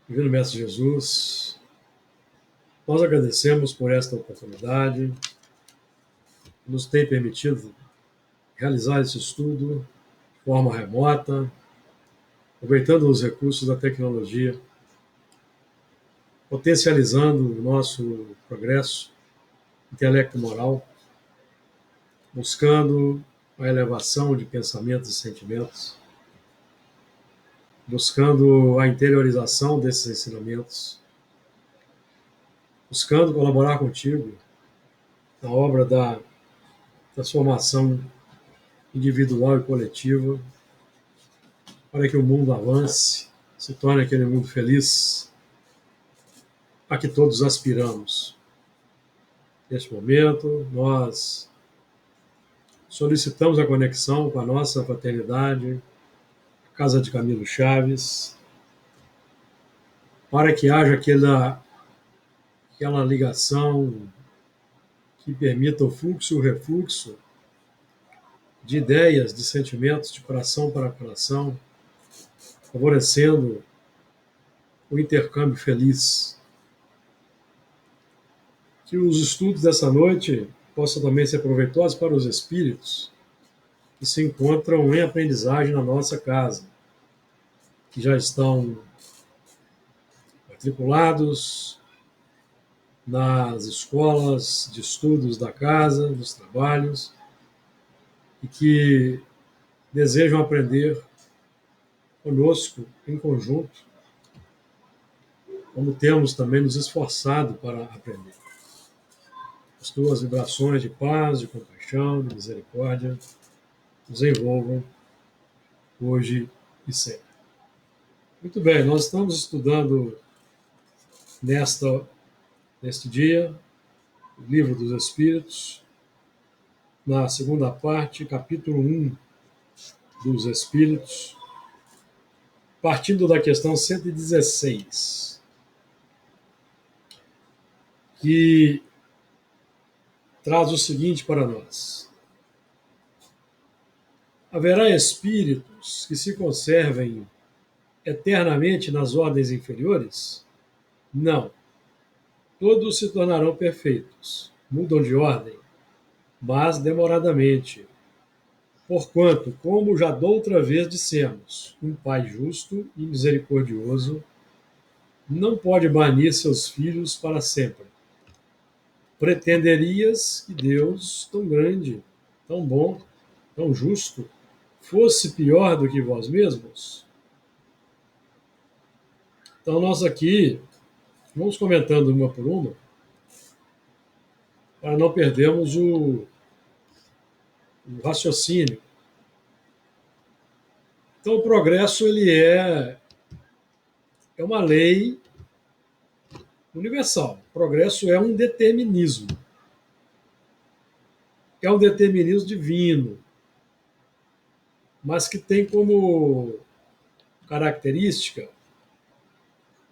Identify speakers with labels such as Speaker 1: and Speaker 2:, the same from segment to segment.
Speaker 1: Divino Mestre Jesus, nós agradecemos por esta oportunidade que nos tem permitido realizar esse estudo de forma remota, aproveitando os recursos da tecnologia, potencializando o nosso progresso intelecto-moral, buscando a elevação de pensamentos e sentimentos, buscando a interiorização desses ensinamentos, buscando colaborar contigo na obra da transformação individual e coletiva, para que o mundo avance, se torne aquele mundo feliz a que todos aspiramos. Neste momento, nós solicitamos a conexão com a nossa fraternidade, a Casa de Camilo Chaves, para que haja aquela ligação que permita o fluxo e o refluxo de ideias, de sentimentos, de coração para coração, favorecendo o intercâmbio feliz. Que os estudos dessa noite possam também ser proveitosos para os espíritos que se encontram em aprendizagem na nossa casa, que já estão matriculados nas escolas de estudos da casa, dos trabalhos, e que desejam aprender conosco, em conjunto, como temos também nos esforçado para aprender. As tuas vibrações de paz, de compaixão, de misericórdia, nos envolvam hoje e sempre. Muito bem, nós estamos estudando neste dia o Livro dos Espíritos, na segunda parte, capítulo 1 dos Espíritos, partindo da questão 116, que traz o seguinte para nós: haverá espíritos que se conservem eternamente nas ordens inferiores? Não. Todos se tornarão perfeitos, mudam de ordem, mas demoradamente. Porquanto, como já doutra vez dissemos, um Pai justo e misericordioso não pode banir seus filhos para sempre. Pretenderias que Deus, tão grande, tão bom, tão justo, fosse pior do que vós mesmos? Então, nós aqui vamos comentando uma por uma, para não perdermos o raciocínio. Então, o progresso ele é uma lei universal. O progresso é um determinismo. É um determinismo divino, mas que tem como característica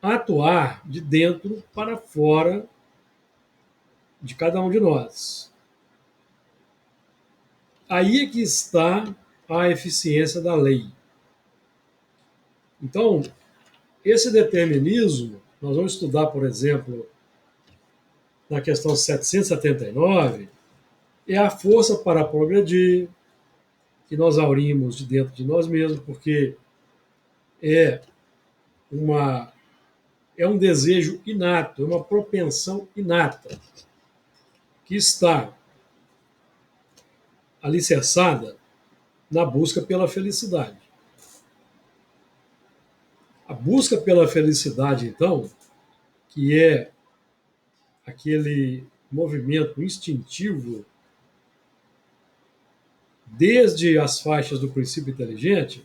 Speaker 1: atuar de dentro para fora de cada um de nós. Aí é que está a eficiência da lei. Então, esse determinismo, nós vamos estudar, por exemplo, na questão 779, é a força para progredir, que nós aurimos de dentro de nós mesmos, porque é um desejo inato, é uma propensão inata, que está alicerçada na busca pela felicidade. A busca pela felicidade, então, que é aquele movimento instintivo desde as faixas do princípio inteligente,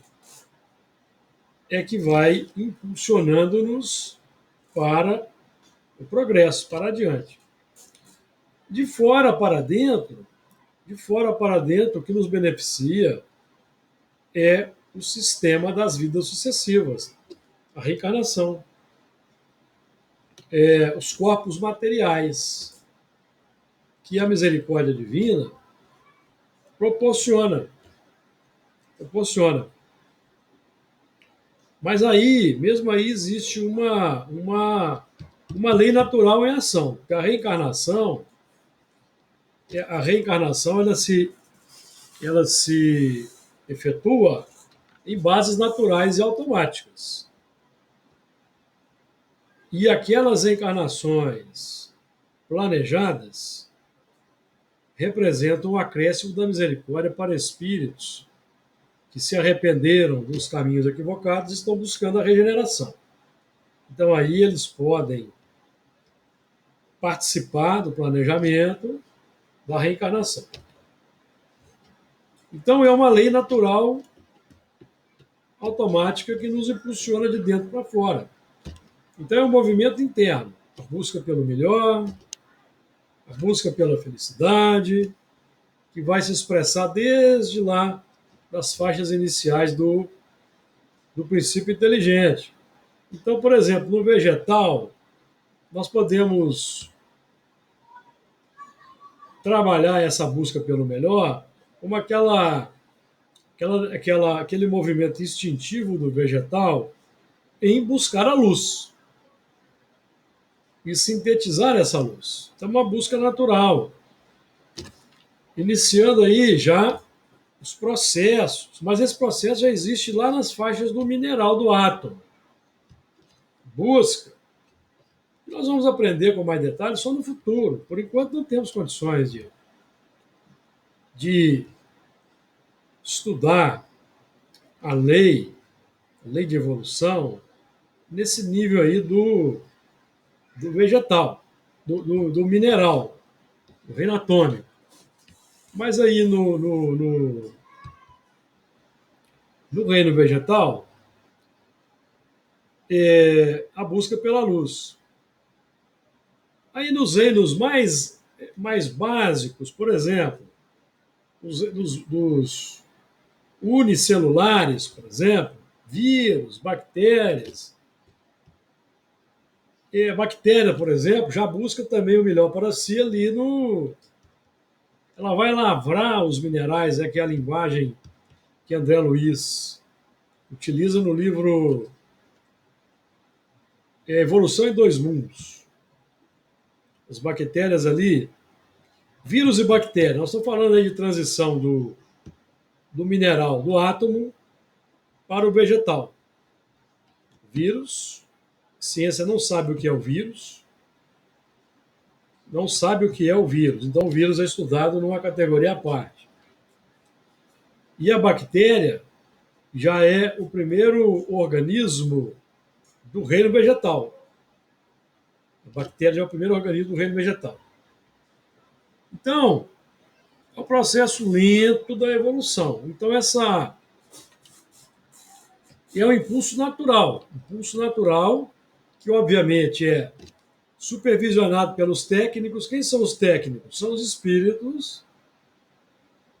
Speaker 1: é que vai impulsionando-nos para o progresso, para adiante. De fora para dentro, o que nos beneficia é o sistema das vidas sucessivas, a reencarnação, os corpos materiais, que a misericórdia divina proporciona. Mas aí, mesmo aí, existe uma lei natural em ação. Porque a reencarnação ela se efetua em bases naturais e automáticas. E aquelas encarnações planejadas representam o acréscimo da misericórdia para espíritos que se arrependeram dos caminhos equivocados e estão buscando a regeneração. Então aí eles podem participar do planejamento da reencarnação. Então é uma lei natural automática que nos impulsiona de dentro para fora. Então é um movimento interno, a busca pelo melhor, a busca pela felicidade, que vai se expressar desde lá das faixas iniciais do princípio inteligente. Então, por exemplo, no vegetal, nós podemos trabalhar essa busca pelo melhor como aquele movimento instintivo do vegetal em buscar a luz e sintetizar essa luz. Então, é uma busca natural, iniciando aí já os processos, mas esse processo já existe lá nas faixas do mineral do átomo. Busca. Nós vamos aprender com mais detalhes só no futuro. Por enquanto, não temos condições de estudar a lei de evolução, nesse nível aí do vegetal, do mineral, do reino atômico. Mas aí no reino vegetal, a busca pela luz. Aí nos reinos mais básicos, por exemplo, dos unicelulares, por exemplo, vírus, bactérias. E a bactéria, por exemplo, já busca também o melhor para si ali no. Ela vai lavrar os minerais, que é a linguagem que André Luiz utiliza no livro Evolução em Dois Mundos. As bactérias ali, vírus e bactéria, nós estamos falando aí de transição do mineral, do átomo, para o vegetal. Vírus, ciência não sabe o que é o vírus, não sabe o que é o vírus. Então, o vírus é estudado numa categoria à parte. E a bactéria já é o primeiro organismo do reino vegetal. A bactéria já é o primeiro organismo do reino vegetal. Então, é um processo lento da evolução. Então, essa é um impulso natural. Impulso natural que, obviamente, é supervisionado pelos técnicos. Quem são os técnicos? São os espíritos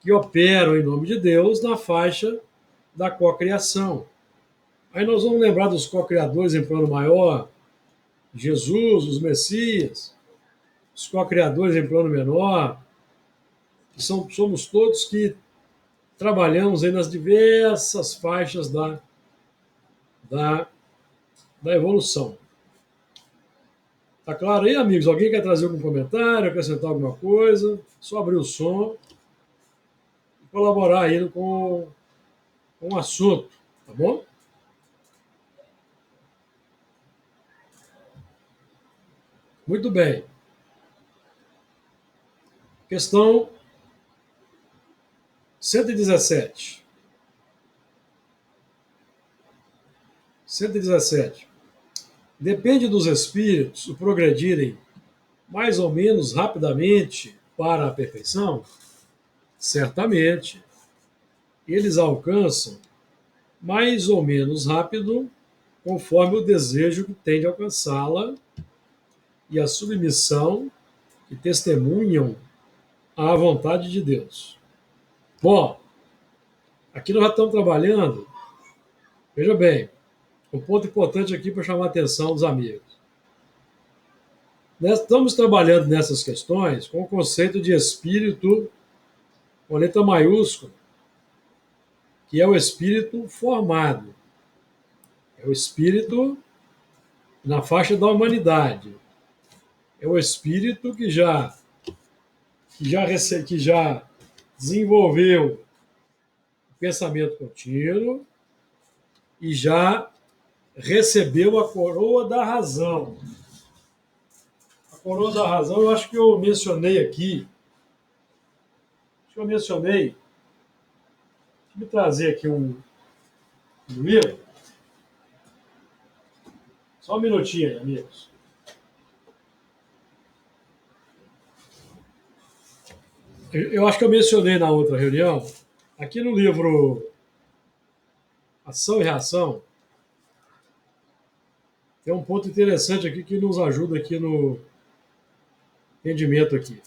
Speaker 1: que operam em nome de Deus na faixa da cocriação. Aí nós vamos lembrar dos co-criadores em plano maior, Jesus, os Messias, os co-criadores em plano menor, que somos todos que trabalhamos aí nas diversas faixas da, da evolução. Tá claro aí, amigos? Alguém quer trazer algum comentário, acrescentar alguma coisa? Só abrir o som e colaborar aí com o assunto, tá bom? Muito bem. Questão 117. 117. Depende dos espíritos o progredirem mais ou menos rapidamente para a perfeição? Certamente. Eles alcançam mais ou menos rápido conforme o desejo que tem de alcançá-la e a submissão que testemunham à vontade de Deus. Bom, aqui nós já estamos trabalhando, veja bem, um ponto importante aqui para chamar a atenção dos amigos. Nós estamos trabalhando nessas questões com o conceito de espírito, com letra maiúscula, que é o espírito formado. É o espírito na faixa da humanidade. É o espírito que já desenvolveu o pensamento contínuo e já recebeu a coroa da razão. A coroa da razão, eu acho que eu mencionei aqui. Acho que eu mencionei. Deixa eu trazer aqui um livro. Só um minutinho aí, amigos. Eu acho que eu mencionei na outra reunião, aqui no livro Ação e Reação, tem um ponto interessante aqui que nos ajuda aqui no entendimento aqui.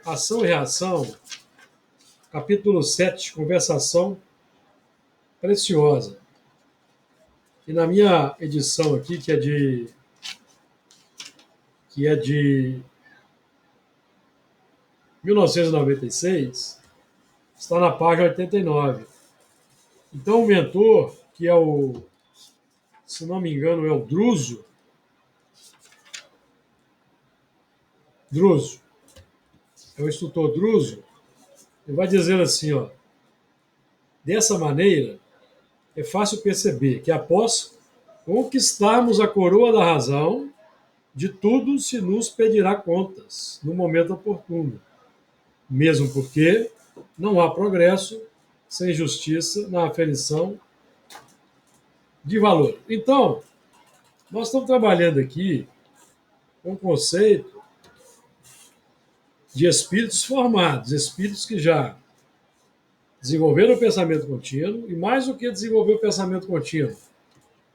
Speaker 1: Ação e Reação, capítulo 7, conversação preciosa. E na minha edição aqui, que é de 1996, está na página 89. Então o mentor, que é se não me engano, é o Druso, é o instrutor Druso, ele vai dizer assim, ó, dessa maneira, é fácil perceber que após conquistarmos a coroa da razão, de tudo se nos pedirá contas no momento oportuno, mesmo porque não há progresso sem justiça na aferição de valor. Então, nós estamos trabalhando aqui com o conceito de espíritos formados, espíritos que já desenvolveram o pensamento contínuo, e mais do que desenvolver o pensamento contínuo,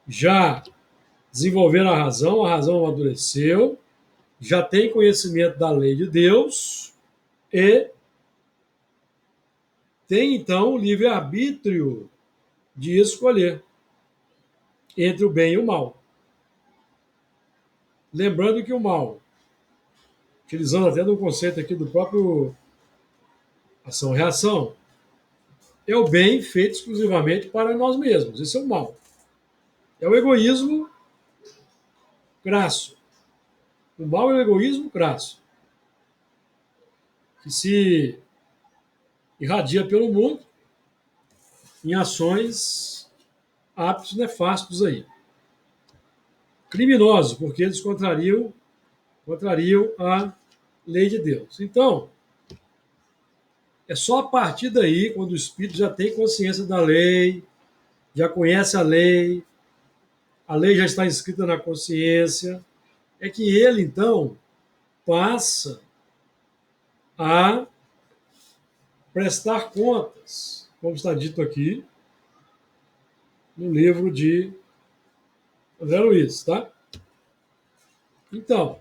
Speaker 1: já desenvolveram a razão amadureceu, já tem conhecimento da lei de Deus e tem, então, o livre-arbítrio de escolher entre o bem e o mal. Lembrando que o mal, utilizando até um conceito aqui do próprio ação-reação, é o bem feito exclusivamente para nós mesmos. Isso é o mal. É o egoísmo crasso. O mal é o egoísmo crasso, que se irradia pelo mundo em ações, hábitos nefastos aí. Criminosos, porque eles contrariam a lei de Deus. Então, é só a partir daí, quando o espírito já tem consciência da lei, já conhece a lei já está inscrita na consciência, é que ele, então, passa a prestar contas, como está dito aqui no livro de André Luiz, tá? Então,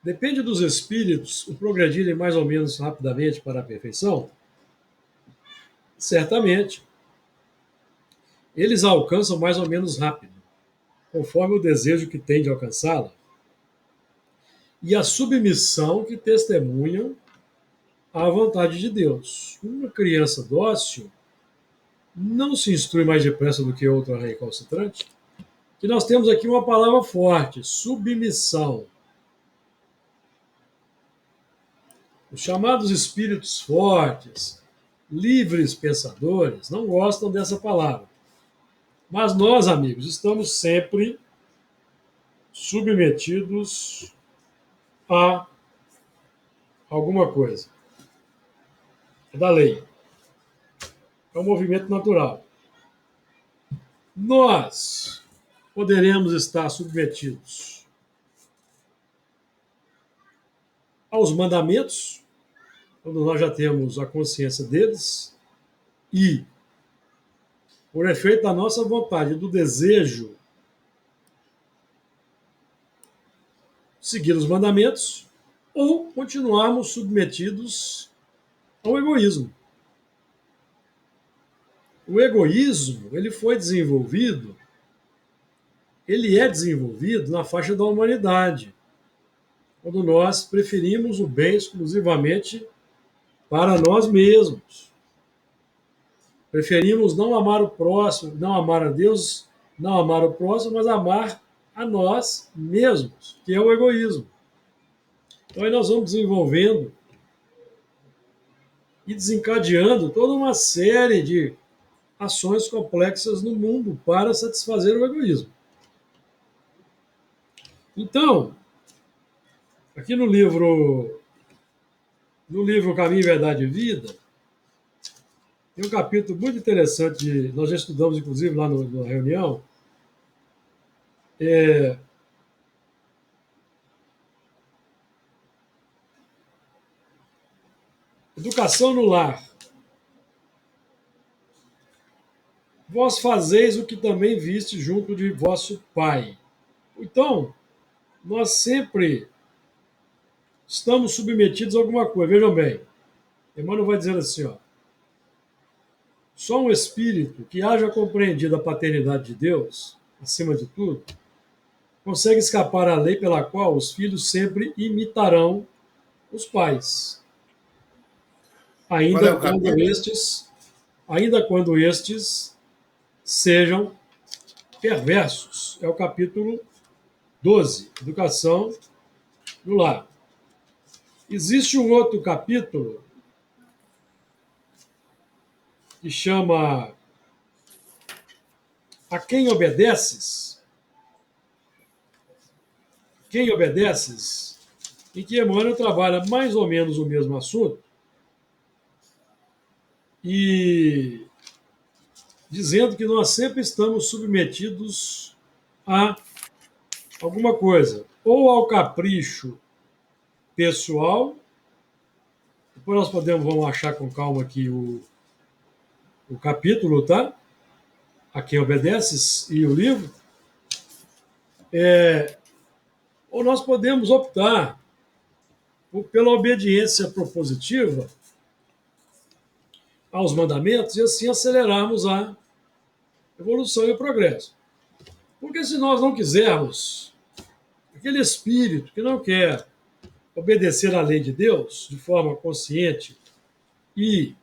Speaker 1: depende dos espíritos o progredirem mais ou menos rapidamente para a perfeição, certamente eles a alcançam mais ou menos rápido, conforme o desejo que têm de alcançá-la e a submissão que testemunham à vontade de Deus. Uma criança dócil não se instrui mais depressa do que outra recalcitrante, que nós temos aqui uma palavra forte, submissão. Os chamados espíritos fortes, livres pensadores, não gostam dessa palavra. Mas nós, amigos, estamos sempre submetidos a alguma coisa. É da lei. É um movimento natural. Nós poderemos estar submetidos aos mandamentos, quando nós já temos a consciência deles, e, por efeito da nossa vontade, do desejo, seguir os mandamentos, ou continuarmos submetidos ao egoísmo. O egoísmo, ele é desenvolvido na faixa da humanidade, quando nós preferimos o bem exclusivamente para nós mesmos. Preferimos não amar o próximo, não amar a Deus, não amar o próximo, mas amar a nós mesmos, que é o egoísmo. Então aí nós vamos desenvolvendo e desencadeando toda uma série de ações complexas no mundo para satisfazer o egoísmo. Então, aqui no livro Caminho, Verdade e Vida, tem um capítulo muito interessante, nós já estudamos inclusive lá na reunião, é, Educação no Lar. Vós fazeis o que também viste junto de vosso Pai. Então, nós sempre estamos submetidos a alguma coisa. Vejam bem, Emmanuel vai dizer assim, ó, só um espírito que haja compreendido a paternidade de Deus, acima de tudo, consegue escapar à lei pela qual os filhos sempre imitarão os pais,
Speaker 2: Qual é
Speaker 1: ainda
Speaker 2: o
Speaker 1: quando
Speaker 2: capítulo?
Speaker 1: estes, ainda quando estes sejam perversos. É o capítulo 12, Educação no Lar. Existe um outro capítulo que chama A Quem Obedeces? Quem Obedeces? Em que Emmanuel trabalha mais ou menos o mesmo assunto e dizendo que nós sempre estamos submetidos a alguma coisa, ou ao capricho pessoal, depois nós vamos achar com calma aqui o capítulo, tá? A Quem Obedeces e o livro, ou nós podemos optar pela obediência propositiva aos mandamentos e assim acelerarmos a evolução e o progresso. Porque se nós não quisermos, aquele espírito que não quer obedecer à lei de Deus de forma consciente e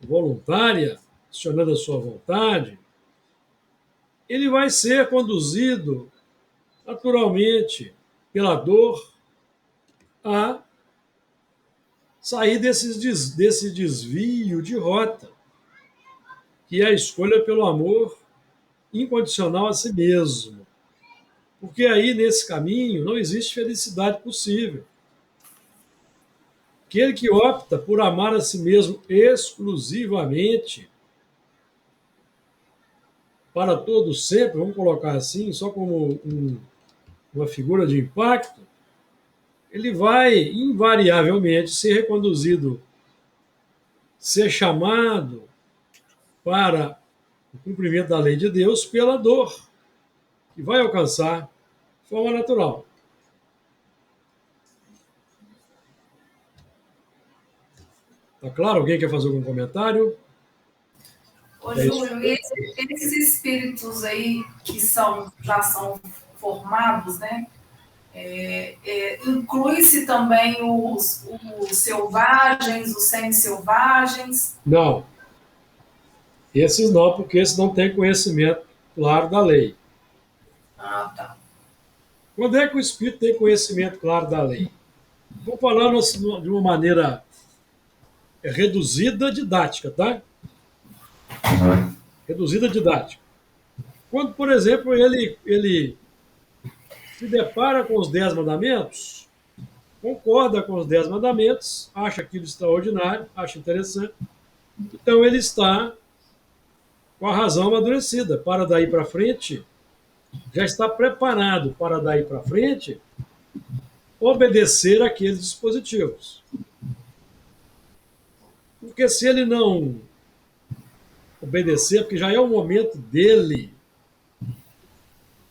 Speaker 1: voluntária, acionando a sua vontade, ele vai ser conduzido naturalmente pela dor a sair desse desvio de rota, que é a escolha pelo amor incondicional a si mesmo. Porque aí, nesse caminho, não existe felicidade possível. Aquele que opta por amar a si mesmo exclusivamente, para todo sempre, vamos colocar assim, só como uma figura de impacto, ele vai invariavelmente ser reconduzido, ser chamado para o cumprimento da lei de Deus pela dor, que vai alcançar de forma natural. Tá claro? Alguém quer fazer algum comentário?
Speaker 3: Ô,
Speaker 1: É isso.
Speaker 3: Júlio, esses espíritos aí que já são formados, né? Inclui-se também os selvagens, os semi-selvagens?
Speaker 1: Não, esses não, porque esses não têm conhecimento claro da lei.
Speaker 3: Ah, tá.
Speaker 1: Quando é que o espírito tem conhecimento claro da lei? Vou falando assim, de uma maneira reduzida didática, tá? Reduzida didática. Quando, por exemplo, ele se depara com os 10 mandamentos, concorda com os 10 mandamentos, acha aquilo extraordinário, acha interessante, então ele está com a razão amadurecida. Para daí para frente, já está preparado para daí para frente obedecer aqueles dispositivos. Porque se ele não obedecer, porque já é o momento dele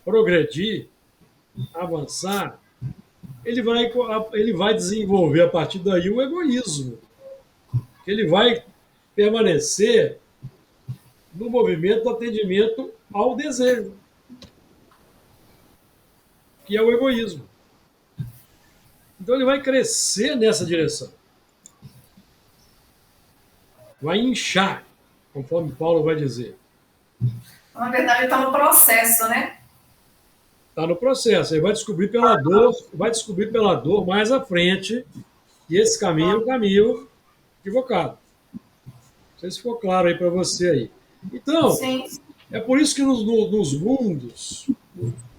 Speaker 1: progredir, avançar, ele vai desenvolver a partir daí o egoísmo. Ele vai permanecer no movimento do atendimento ao desejo, que é o egoísmo. Então ele vai crescer nessa direção. Vai inchar. conforme Paulo vai dizer.
Speaker 3: Na verdade, está no processo, né?
Speaker 1: Está no processo. Ele vai descobrir pela dor mais à frente que esse caminho é um caminho equivocado. Não sei se ficou claro aí para você aí. Então,
Speaker 3: Sim.
Speaker 1: é por isso que nos mundos,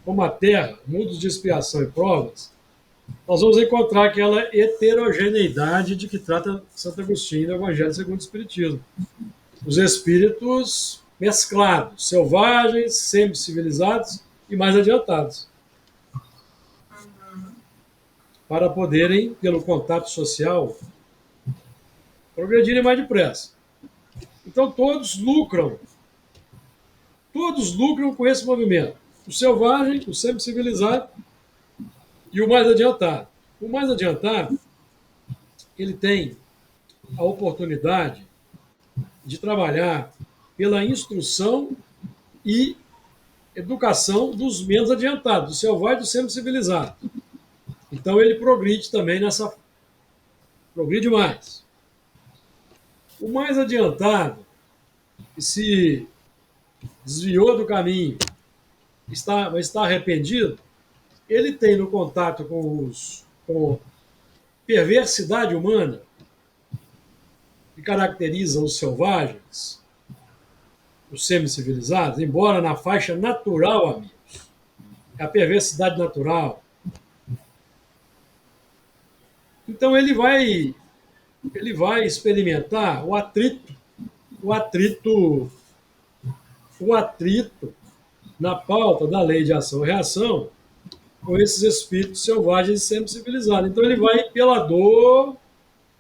Speaker 1: como a Terra, mundos de expiação e provas, nós vamos encontrar aquela heterogeneidade de que trata Santo Agostinho no Evangelho segundo o Espiritismo. Os espíritos mesclados, selvagens, semi-civilizados e mais adiantados. Para poderem, pelo contato social, progredirem mais depressa. Então todos lucram com esse movimento. O selvagem, o semi-civilizado e o mais adiantado. O mais adiantado, ele tem a oportunidade de trabalhar pela instrução e educação dos menos adiantados, do selvagem e do semi-civilizado. Então ele progride também progride mais. O mais adiantado, que se desviou do caminho, está arrependido, ele tem no contato com perversidade humana, que caracteriza os selvagens, os semi-civilizados, embora na faixa natural, amigos. É a perversidade natural. Então ele vai experimentar o atrito na pauta da lei de ação e reação com esses espíritos selvagens e semi-civilizados. Então ele vai pela dor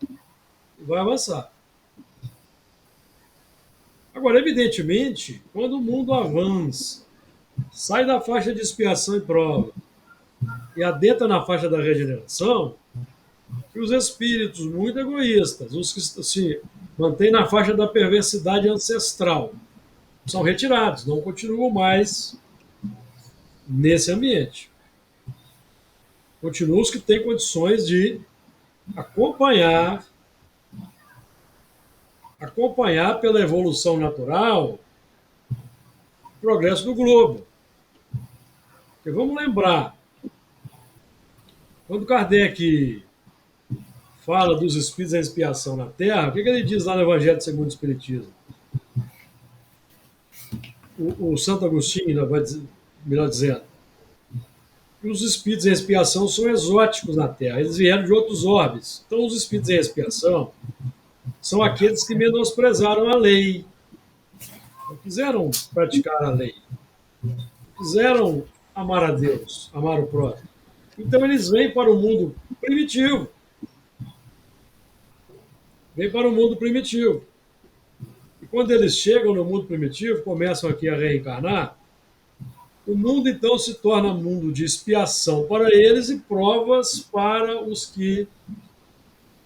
Speaker 1: e vai avançar. Agora, evidentemente, quando o mundo avança, sai da faixa de expiação e prova e adentra na faixa da regeneração, que os espíritos muito egoístas, os que se mantêm na faixa da perversidade ancestral, são retirados, não continuam mais nesse ambiente. Continuam os que têm condições de acompanhar pela evolução natural o progresso do globo. Porque vamos lembrar, quando Kardec fala dos espíritos em expiação na Terra, o que ele diz lá no Evangelho segundo o Espiritismo? O Santo Agostinho, melhor dizendo, que os espíritos em expiação são exóticos na Terra, eles vieram de outros orbes. Então, os espíritos em expiação são aqueles que menosprezaram a lei, não quiseram praticar a lei, não quiseram amar a Deus, amar o próximo. Então, eles vêm para o mundo primitivo. Vêm para o mundo primitivo. E quando eles chegam no mundo primitivo, começam aqui a reencarnar, o mundo então se torna um mundo de expiação para eles e provas para os que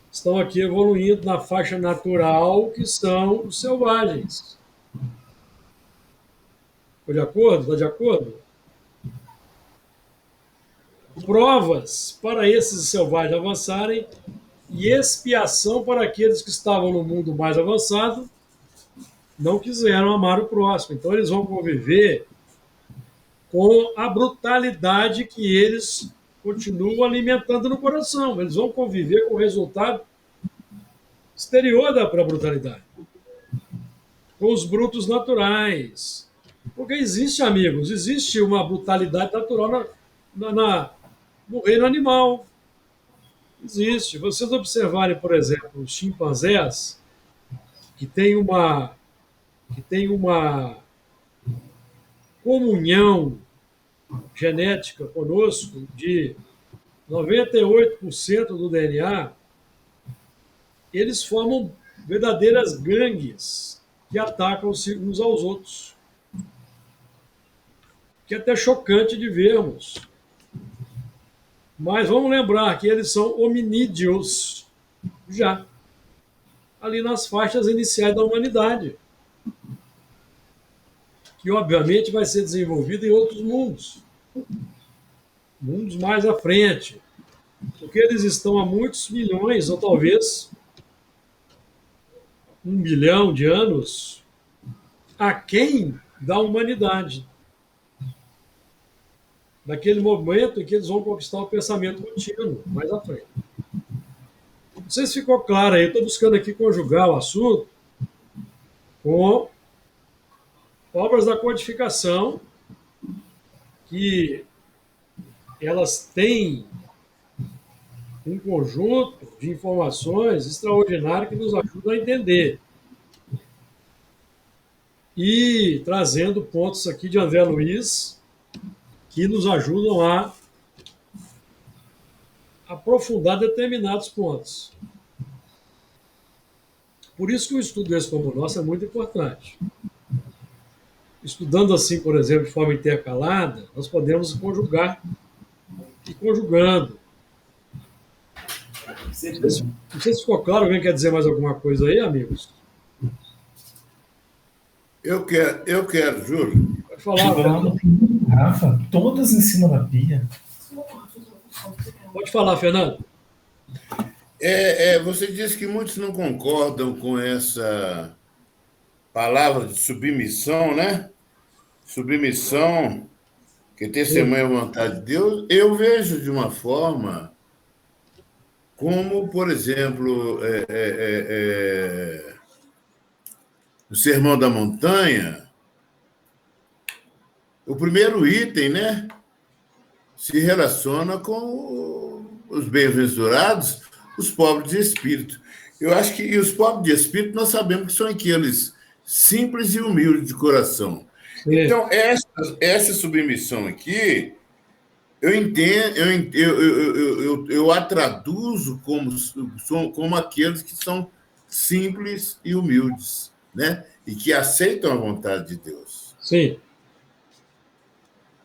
Speaker 1: estão aqui evoluindo na faixa natural, que são os selvagens. Ficou de acordo? Está de acordo? Provas para esses selvagens avançarem e expiação para aqueles que estavam no mundo mais avançado, não quiseram amar o próximo. Então eles vão conviver com a brutalidade que eles continuam alimentando no coração. Eles vão conviver com o resultado exterior da brutalidade. Com os brutos naturais. Porque existe, amigos, existe uma brutalidade natural no reino animal. Existe. Vocês observarem, por exemplo, os chimpanzés, que tem uma comunhão genética conosco de 98% do DNA, eles formam verdadeiras gangues que atacam-se uns aos outros. Que é até chocante de vermos. Mas vamos lembrar que eles são hominídeos já, ali nas faixas iniciais da humanidade, que obviamente vai ser desenvolvido em outros mundos mais à frente, porque eles estão há muitos milhões, ou talvez 1 bilhão de anos, aquém da humanidade. Naquele momento em que eles vão conquistar o pensamento contínuo, mais à frente. Não sei se ficou claro aí, estou buscando aqui conjugar o assunto com obras da codificação, que elas têm um conjunto de informações extraordinário que nos ajuda a entender. E trazendo pontos aqui de André Luiz, que nos ajudam a aprofundar determinados pontos. Por isso que o estudo desse como o nosso é muito importante. Estudando assim, por exemplo, de forma intercalada, nós podemos conjugar e conjugando. Não sei se ficou claro. Alguém quer dizer mais alguma coisa aí, amigos?
Speaker 4: Eu quero, Júlio.
Speaker 1: Pode falar,
Speaker 2: Fernando. Rafa, todas em cima da pia.
Speaker 1: Pode falar, Fernando.
Speaker 4: Você disse que muitos não concordam com essa palavra de submissão, né? Submissão, que testemunha a vontade de Deus. Eu vejo de uma forma como, por exemplo, o Sermão da Montanha, o primeiro item, né, se relaciona com os bem-aventurados, os pobres de espírito. Eu acho que os pobres de espírito nós sabemos que são aqueles simples e humildes de coração.
Speaker 1: Sim.
Speaker 4: Então, essa submissão aqui, eu entendo, eu a traduzo como aqueles que são simples e humildes, né? E que aceitam a vontade de Deus.
Speaker 1: Sim.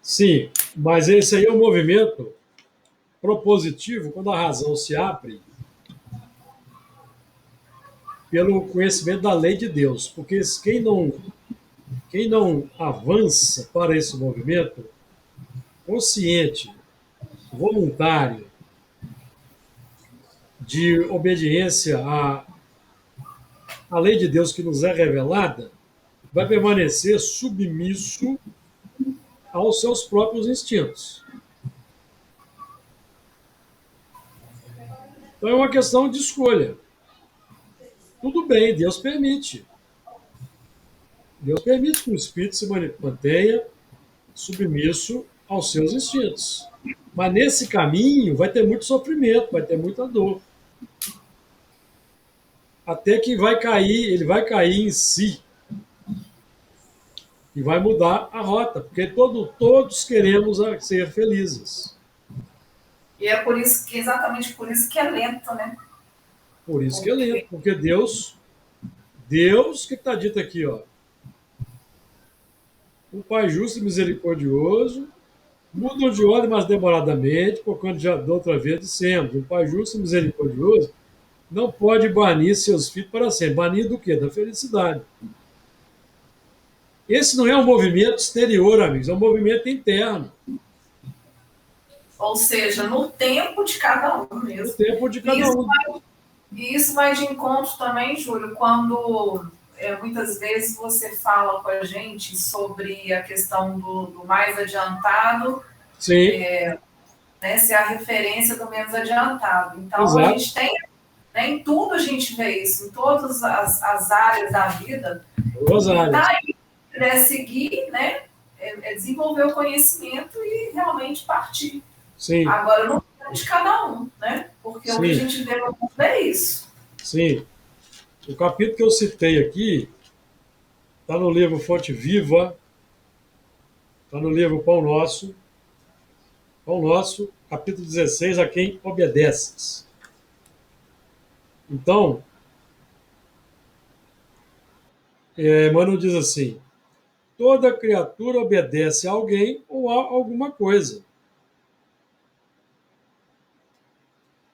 Speaker 1: Sim, mas esse aí é um movimento propositivo quando a razão se abre pelo conhecimento da lei de Deus. Porque quem não avança para esse movimento consciente, voluntário, de obediência à lei de Deus que nos é revelada, vai permanecer submisso aos seus próprios instintos. Então é uma questão de escolha. Tudo bem, Deus permite. Deus permite que o espírito se mantenha submisso aos seus instintos. Mas nesse caminho vai ter muito sofrimento, vai ter muita dor. Até que ele vai cair em si. E vai mudar a rota, porque todos queremos ser felizes.
Speaker 3: E é por isso que, exatamente por isso que é lento, né?
Speaker 1: Por isso que é lento, porque Deus que está dito aqui, ó. O Pai justo e misericordioso, mudam de ordem, mas demoradamente, por quando já da outra vez dissemos, o Pai justo e misericordioso não pode banir seus filhos para sempre. Banir do quê? Da felicidade. Esse não é um movimento exterior, amigos, é um movimento interno.
Speaker 3: Ou seja, no tempo de cada um mesmo.
Speaker 1: No tempo de cada um.
Speaker 3: E isso vai de encontro também, Júlio, quando muitas vezes você fala com a gente sobre a questão do mais adiantado.
Speaker 1: Sim.
Speaker 3: Né, ser a referência do menos adiantado. Então,
Speaker 1: exato.
Speaker 3: A gente tem, né, em tudo a gente vê isso, em todas as áreas da vida.
Speaker 1: Todas as áreas.
Speaker 3: Daí, seguir, né, desenvolver o conhecimento e realmente partir.
Speaker 1: Sim.
Speaker 3: Agora, não é de cada um, né? Porque
Speaker 1: Sim.
Speaker 3: o que a gente vê no mundo é isso.
Speaker 1: Sim. O capítulo que eu citei aqui está no livro Fonte Viva, está no livro Pão Nosso, capítulo 16, a quem obedeces. Então, Emmanuel diz assim, toda criatura obedece a alguém ou a alguma coisa.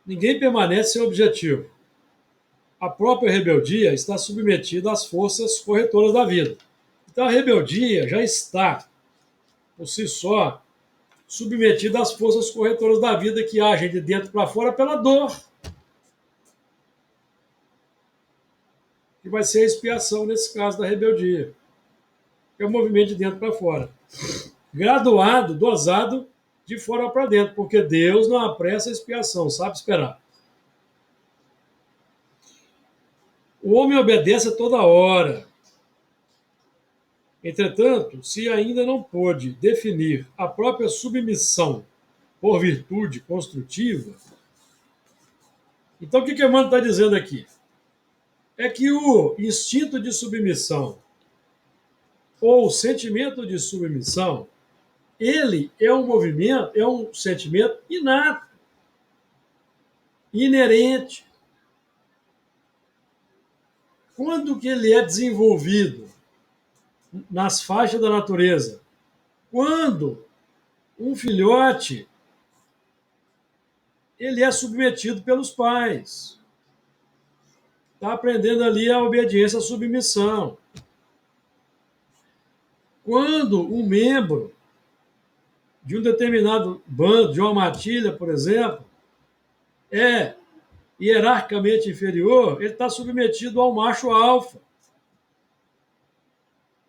Speaker 1: Ninguém permanece sem objetivo. A própria rebeldia está submetida às forças corretoras da vida. Então a rebeldia já está, por si só, submetida às forças corretoras da vida que agem de dentro para fora pela dor. Que vai ser a expiação nesse caso da rebeldia. é o movimento de dentro para fora. Graduado, dosado de fora para dentro, porque Deus não apressa a expiação, sabe esperar. O homem obedece a toda hora. Entretanto, se ainda não pôde definir a própria submissão por virtude construtiva, então o que Emmanuel está dizendo aqui? É que o instinto de submissão ou o sentimento de submissão, ele é um movimento, é um sentimento inato, inerente. Quando que ele é desenvolvido nas faixas da natureza? Quando um filhote ele é submetido pelos pais. Está aprendendo ali a obediência, a submissão. Quando um membro de um determinado bando, de uma matilha, por exemplo, é hierarquicamente inferior, ele está submetido ao macho alfa.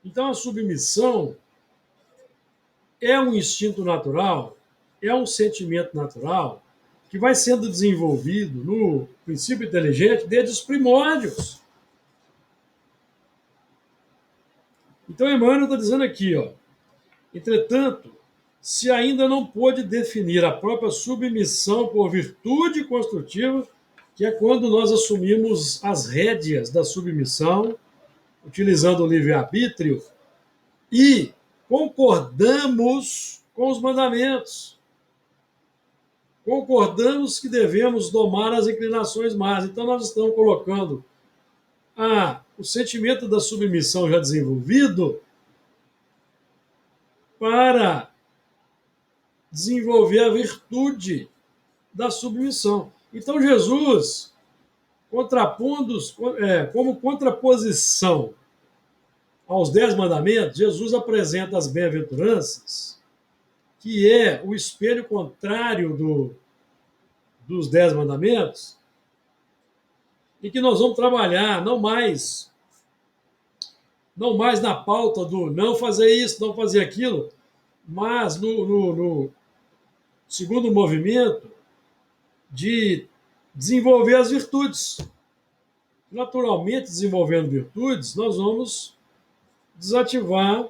Speaker 1: Então, a submissão é um instinto natural, é um sentimento natural que vai sendo desenvolvido no princípio inteligente desde os primórdios. Então, Emmanuel está dizendo aqui, ó, entretanto, se ainda não pôde definir a própria submissão por virtude construtiva, que é quando nós assumimos as rédeas da submissão, utilizando o livre-arbítrio, e concordamos com os mandamentos. Concordamos que devemos domar as inclinações más. Então, nós estamos colocando o sentimento da submissão já desenvolvido para desenvolver a virtude da submissão. Então, Jesus, como contraposição aos 10 mandamentos, Jesus apresenta as bem-aventuranças, que é o espelho contrário dos 10 mandamentos, e que nós vamos trabalhar não mais na pauta do não fazer isso, não fazer aquilo, mas no segundo movimento de desenvolver as virtudes. Naturalmente, desenvolvendo virtudes, nós vamos desativar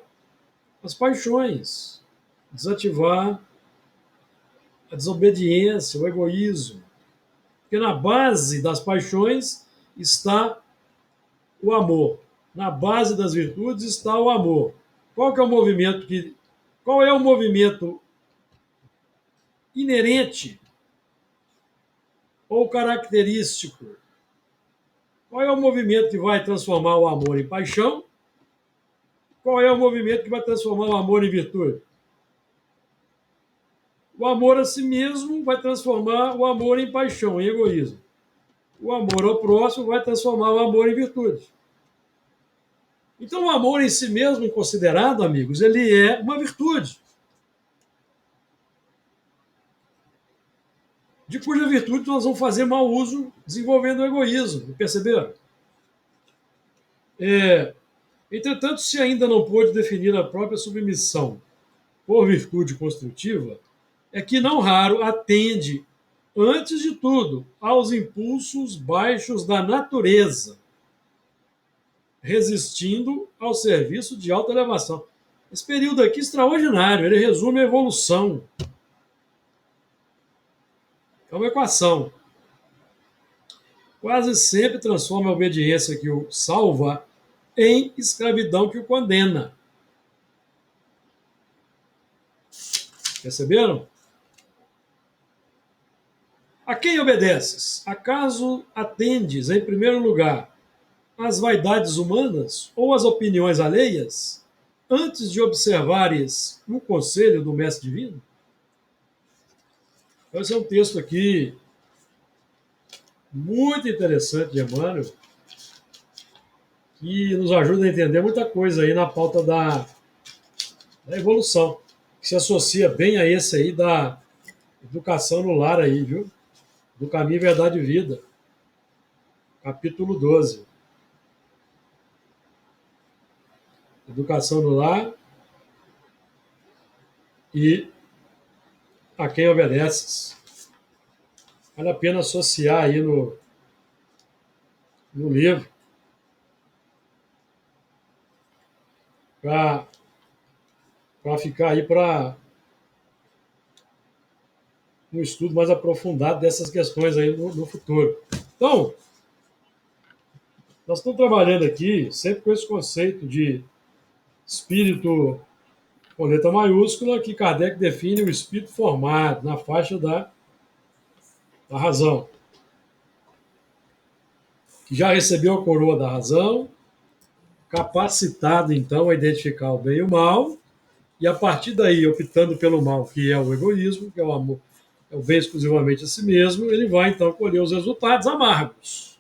Speaker 1: as paixões, desativar a desobediência, o egoísmo. Porque na base das paixões está o amor. Na base das virtudes está o amor. Qual é o movimento inerente ou característico? Qual é o movimento que vai transformar o amor em paixão? Qual é o movimento que vai transformar o amor em virtude? O amor a si mesmo vai transformar o amor em paixão, em egoísmo. O amor ao próximo vai transformar o amor em virtude. Então, o amor em si mesmo, considerado, amigos, ele é uma virtude. De cuja virtude nós vamos fazer mau uso desenvolvendo o egoísmo, perceberam? Entretanto, se ainda não pôde definir a própria submissão por virtude construtiva, é que não raro atende, antes de tudo, aos impulsos baixos da natureza, resistindo ao serviço de alta elevação. Esse período aqui é extraordinário, ele resume a evolução. É uma equação. Quase sempre transforma a obediência que o salva em escravidão que o condena. Perceberam? A quem obedeces? Acaso atendes, em primeiro lugar, às vaidades humanas ou às opiniões alheias, antes de observares o conselho do Mestre Divino? Esse é um texto aqui muito interessante de Emmanuel, que nos ajuda a entender muita coisa aí na pauta da evolução, que se associa bem a esse aí da educação no lar aí, viu? Do Caminho, Verdade e Vida, capítulo 12. educação no lar e a quem obedeces. Vale a pena associar aí no livro para ficar aí para um estudo mais aprofundado dessas questões aí no futuro. Então, nós estamos trabalhando aqui sempre com esse conceito de espírito com letra maiúscula, que Kardec define o espírito formado na faixa da razão, que já recebeu a coroa da razão, capacitado então a identificar o bem e o mal, e a partir daí, optando pelo mal, que é o egoísmo, que é o amor, é o bem exclusivamente a si mesmo, ele vai então colher os resultados amargos,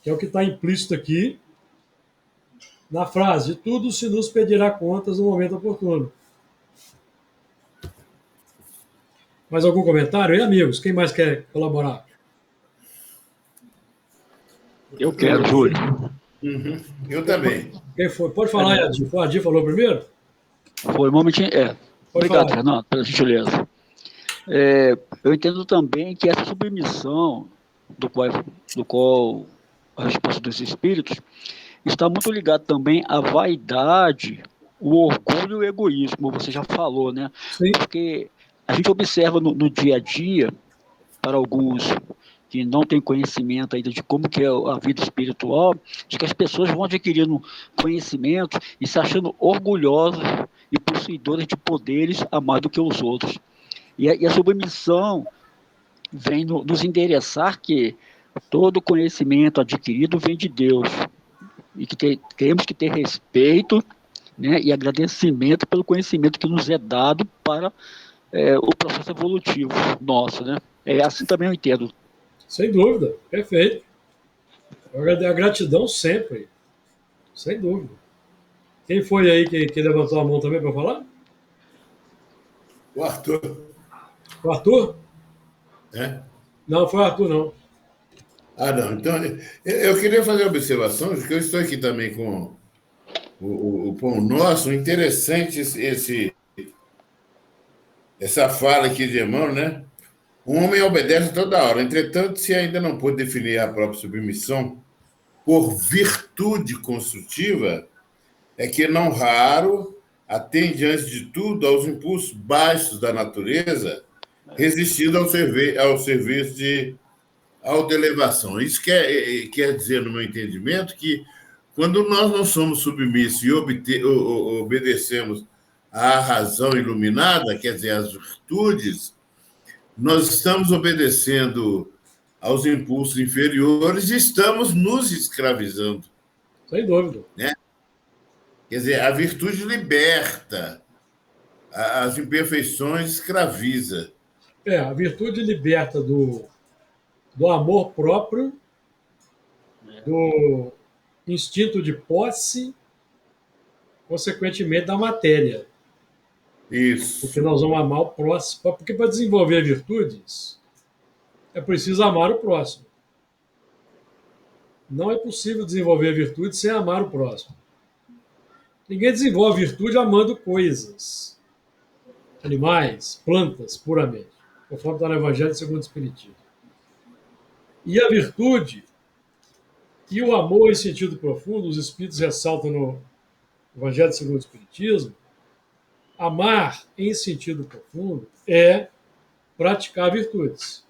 Speaker 1: que é o que está implícito aqui na frase: de tudo se nos pedirá contas no momento oportuno. Mais algum comentário? E amigos, quem mais quer colaborar?
Speaker 5: Eu quero, Júlio.
Speaker 4: Uhum. Eu também.
Speaker 1: Quem foi? Pode falar, Adir. O Adir falou primeiro?
Speaker 5: Foi um momentinho. Obrigado,
Speaker 1: falar.
Speaker 5: Fernando, pela gentileza. Eu entendo também que essa submissão do qual a resposta dos espíritos está muito ligada também à vaidade, o orgulho e o egoísmo, como você já falou, né?
Speaker 1: Sim.
Speaker 5: Porque a gente observa no dia a dia, para alguns que não têm conhecimento ainda de como que é a vida espiritual, de que as pessoas vão adquirindo conhecimento e se achando orgulhosas e possuidoras de poderes a mais do que os outros. E a submissão vem nos endereçar que todo conhecimento adquirido vem de Deus e que temos que ter respeito, né, e agradecimento pelo conhecimento que nos é dado para o processo evolutivo nosso, né? Assim também eu entendo.
Speaker 1: Sem dúvida, perfeito. A gratidão sempre, sem dúvida. Quem foi aí que levantou a mão também para falar?
Speaker 4: O Arthur.
Speaker 1: O Arthur?
Speaker 4: É?
Speaker 1: Não, foi o Arthur, não.
Speaker 4: Ah, não. Então, eu queria fazer uma observação, porque eu estou aqui também com o Pão Nosso. Interessante essa fala aqui de Emmanuel, né? Um homem obedece toda hora. Entretanto, se ainda não pôde definir a própria submissão por virtude construtiva, é que não raro atende, antes de tudo, aos impulsos baixos da natureza, resistindo ao serviço de autoelevação. Isso quer dizer, no meu entendimento, que quando nós não somos submissos e obedecemos à razão iluminada, quer dizer, às virtudes, nós estamos obedecendo aos impulsos inferiores e estamos nos escravizando.
Speaker 1: Sem dúvida.
Speaker 4: Né? Quer dizer, a virtude liberta, as imperfeições escraviza.
Speaker 1: A virtude liberta do amor próprio, do instinto de posse, consequentemente da matéria.
Speaker 4: Isso.
Speaker 1: Porque nós vamos amar o próximo. Porque para desenvolver virtudes, é preciso amar o próximo. Não é possível desenvolver virtude sem amar o próximo. Ninguém desenvolve virtude amando coisas, animais, plantas, puramente, conforme está no Evangelho segundo o Espiritismo. E a virtude e o amor em sentido profundo, os Espíritos ressaltam no Evangelho segundo o Espiritismo, amar em sentido profundo é praticar virtudes.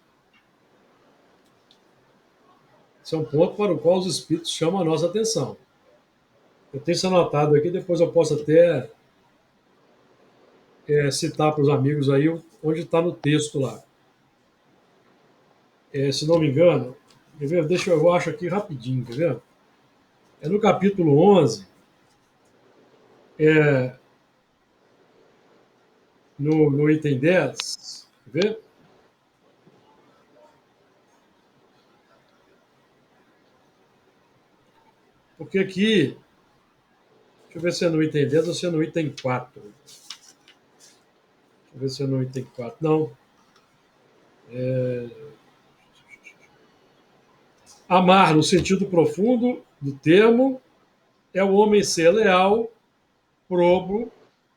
Speaker 1: Esse é um ponto para o qual os Espíritos chamam a nossa atenção. Eu tenho isso anotado aqui, depois eu posso até citar para os amigos aí onde está no texto lá. Se não me engano, quer ver? Eu acho aqui rapidinho, quer ver? É no capítulo 11, no item 10, quer ver? Porque aqui, deixa eu ver se é no item 10 ou se é no item 4. Deixa eu ver se é no item 4. Não. Amar, no sentido profundo do termo, é o homem ser leal, probo,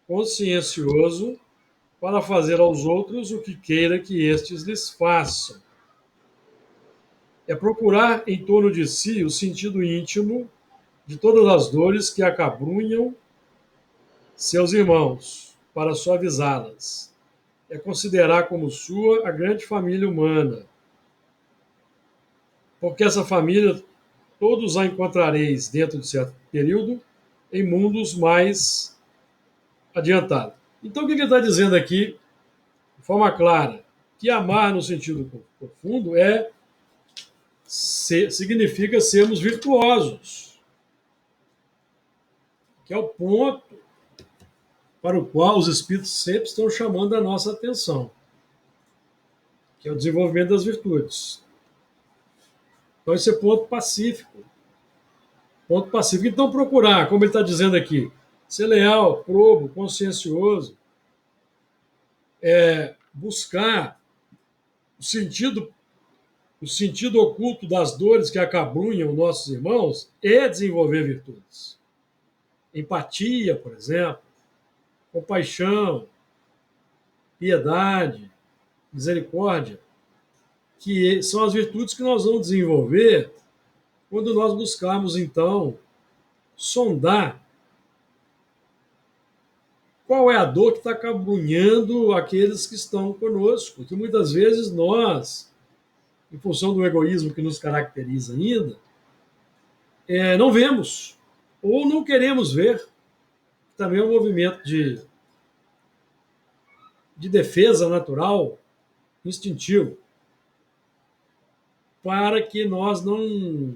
Speaker 1: consciencioso, para fazer aos outros o que queira que estes lhes façam. É procurar em torno de si o sentido íntimo de todas as dores que acabrunham seus irmãos, para suavizá-las. É considerar como sua a grande família humana, porque essa família todos a encontrareis dentro de certo período em mundos mais adiantados. Então, o que ele está dizendo aqui, de forma clara, que amar no sentido profundo significa sermos virtuosos, que é o ponto para o qual os espíritos sempre estão chamando a nossa atenção, que é o desenvolvimento das virtudes. Então, esse é ponto pacífico. Ponto pacífico. Então, procurar, como ele está dizendo aqui, ser leal, probo, consciencioso, buscar o sentido oculto das dores que acabrunham nossos irmãos é desenvolver virtudes. Empatia, por exemplo, compaixão, piedade, misericórdia, que são as virtudes que nós vamos desenvolver quando nós buscarmos, então, sondar qual é a dor que está acabrunhando aqueles que estão conosco, que muitas vezes nós, em função do egoísmo que nos caracteriza ainda, não vemos ou não queremos ver. Também é um movimento de defesa natural, instintivo, para que nós não,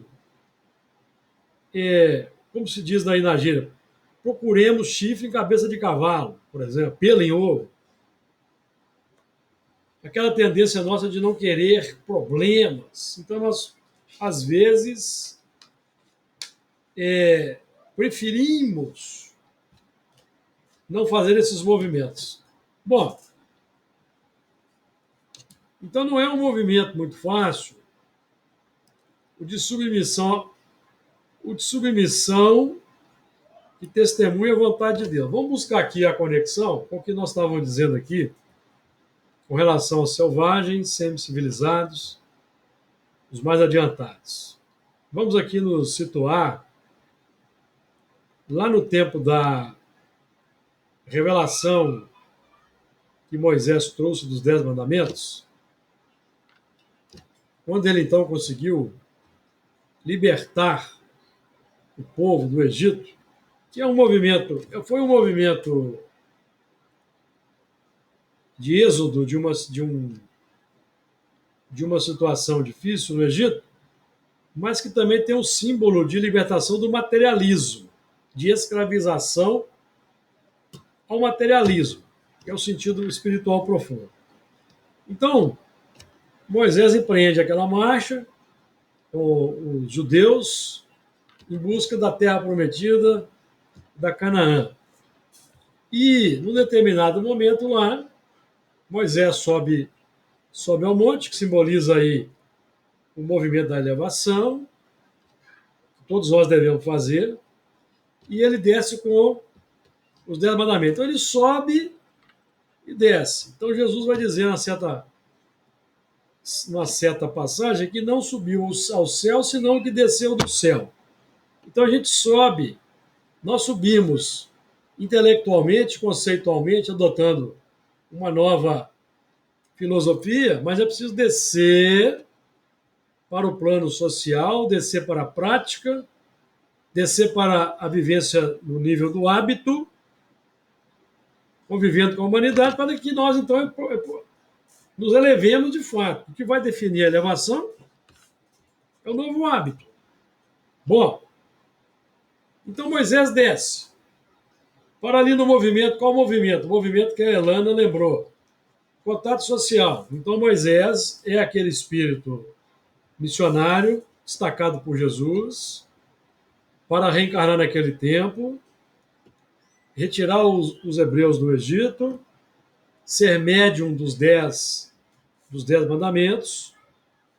Speaker 1: como se diz na gíria, procuremos chifre em cabeça de cavalo, por exemplo, pelo em ovo. Aquela tendência nossa de não querer problemas. Então, nós, às vezes, preferimos não fazer esses movimentos. Bom, então não é um movimento muito fácil o de submissão que testemunha a vontade de Deus. Vamos buscar aqui a conexão com o que nós estávamos dizendo aqui com relação aos selvagens, semi-civilizados, os mais adiantados. Vamos aqui nos situar lá no tempo da revelação que Moisés trouxe dos 10 mandamentos, quando ele então conseguiu libertar o povo do Egito, que foi um movimento de êxodo de uma situação difícil no Egito, mas que também tem um símbolo de libertação do materialismo, de escravização ao materialismo, que é o sentido espiritual profundo. Então, Moisés empreende aquela marcha com os judeus em busca da terra prometida da Canaã. E, num determinado momento lá, Moisés sobe ao monte, que simboliza aí o movimento da elevação, que todos nós devemos fazer, e ele desce com os 10 mandamentos. Então ele sobe e desce. Então Jesus vai dizer numa certa passagem que não subiu ao céu, senão que desceu do céu. Então a gente sobe, nós subimos intelectualmente, conceitualmente, adotando uma nova filosofia, mas é preciso descer para o plano social, descer para a prática, descer para a vivência no nível do hábito, convivendo com a humanidade, para que nós, então, nos elevemos de fato. O que vai definir a elevação é o novo hábito. Bom, então Moisés desce. Para ali no movimento, qual movimento? O movimento que a Elana lembrou. Contato social. Então Moisés é aquele espírito missionário destacado por Jesus para reencarnar naquele tempo, retirar os hebreus do Egito, ser médium dos 10 mandamentos,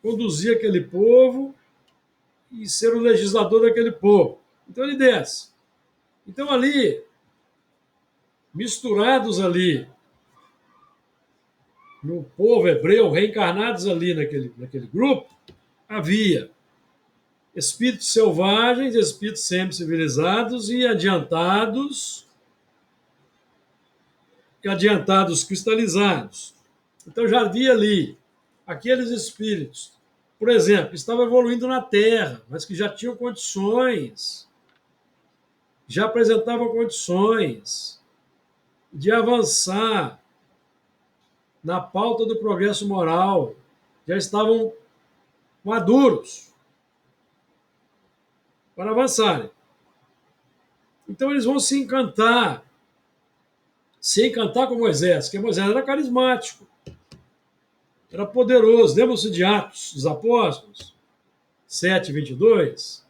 Speaker 1: conduzir aquele povo e ser o legislador daquele povo. Então ele desce. Então ali, misturados ali no povo hebreu, reencarnados ali naquele grupo, havia espíritos selvagens, espíritos semi-civilizados e adiantados cristalizados. Então já havia ali aqueles espíritos, por exemplo, estavam evoluindo na Terra, mas que já tinham condições, já apresentavam condições de avançar na pauta do progresso moral, já estavam maduros para avançarem. Então eles vão se encantar com Moisés, porque Moisés era carismático, era poderoso. Lembram-se de Atos dos Apóstolos, 7:22,